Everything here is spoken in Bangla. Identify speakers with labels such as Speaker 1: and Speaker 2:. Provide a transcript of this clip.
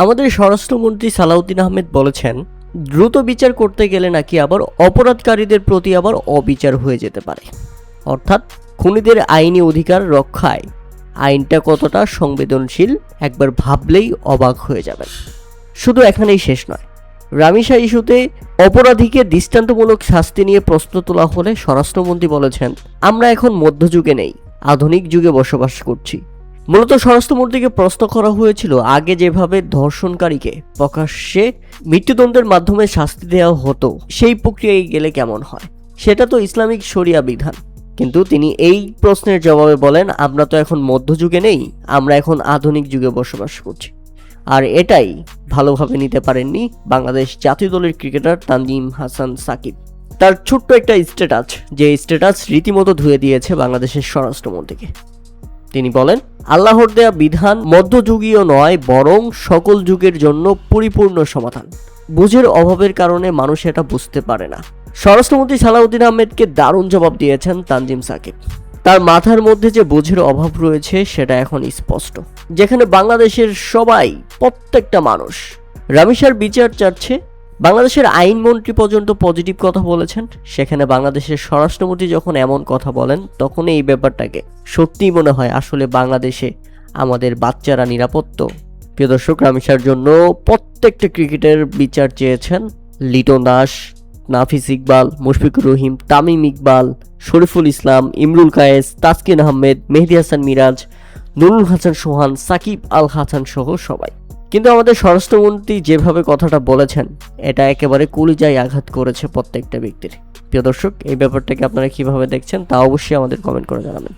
Speaker 1: আমাদের স্বরাষ্ট্রমন্ত্রী সালাউদ্দিন আহমেদ বলেছেন, দ্রুত বিচার করতে গেলে নাকি আবার অপরাধকারীদের প্রতি আবার অবিচার হয়ে যেতে পারে। অর্থাৎ খুনিদের আইনি অধিকার রক্ষায় আইনটা কতটা সংবেদনশীল একবার ভাবলেই অবাক হয়ে যাবেন। শুধু এখানেই শেষ নয়, রামিসা ইস্যুতে অপরাধীকে দৃষ্টান্তমূলক শাস্তি নিয়ে প্রশ্ন তোলা হলে স্বরাষ্ট্রমন্ত্রী বলেছেন, আমরা এখন মধ্যযুগে নেই, আধুনিক যুগে বসবাস করছি। মূলত স্বরাষ্ট্রমন্ত্রীকে প্রশ্ন করা হয়েছিল, আগে যেভাবে ধর্ষণকারীকে প্রকাশ্যে মৃত্যুদণ্ডের মাধ্যমে শাস্তি দেওয়া হতো সেই প্রক্রিয়ায় গেলে কেমন হয়, সেটা তো ইসলামিক শরিয়া বিধান। কিন্তু তিনি এই প্রশ্নের জবাবে বলেন, আমরা তো এখন মধ্যযুগে নেই, আমরা এখন আধুনিক যুগে বসবাস করছি। আর এটাই ভালোভাবে নিতে পারেননি বাংলাদেশ জাতীয় দলের ক্রিকেটার তানজিম হাসান সাকিব। তার ছোট্ট একটা স্ট্যাটাস, যে স্ট্যাটাস রীতিমতো ধুয়ে দিয়েছে বাংলাদেশের স্বরাষ্ট্রমন্ত্রীকে। তিনি বলেন, আল্লাহর দেয়া বিধান মধ্যযুগীয় নয়, বরং সকল যুগের জন্য পরিপূর্ণ সমাধান। বুঝের অভাবের কারণে মানুষ এটা বুঝতে পারে না। স্বরাষ্ট্রমন্ত্রী সালাউদ্দিন আহমেদকে দারুণ জবাব দিয়েছেন তানজিম সাকিব। তার মাথার মধ্যে যে বুঝের অভাব রয়েছে সেটা এখন স্পষ্ট। যেখানে বাংলাদেশের সবাই, প্রত্যেকটা মানুষ রামিসার বিচার চাচ্ছে, বাংলাদেশের আইনমন্ত্রী পর্যন্ত পজিটিভ কথা বলেছেন, সেখানে বাংলাদেশের স্বরাষ্ট্রমন্ত্রী যখন এমন কথা বলেন তখন এই ব্যাপারটাকে সত্যিই মনে হয় আসলে বাংলাদেশে আমাদের বাচ্চারা নিরাপদ তো। প্রিয় দর্শক, রামিসার জন্য প্রত্যেকটা ক্রিকেটের বিচার চেয়েছেন লিটন দাস, নাফিস ইকবাল, মুশফিকুর রহিম, তামিম ইকবাল, শরীফুল ইসলাম, ইমরুল কায়েস, তাসকিন আহমেদ, মেহেদী হাসান মিরাজ, নুরুল হাসান সোহান, সাকিব আল হাসান সহ সবাই। কিন্তু আমাদের স্বরাষ্ট্রমন্ত্রী যেভাবে কথাটা বলেছেন এটা একেবারে কলিজায় আঘাত করেছে প্রত্যেকটা ব্যক্তির। প্রিয় দর্শক, এই ব্যাপারটাকে আপনারা কিভাবে দেখছেন তা অবশ্যই আমাদের কমেন্ট করে জানাবেন।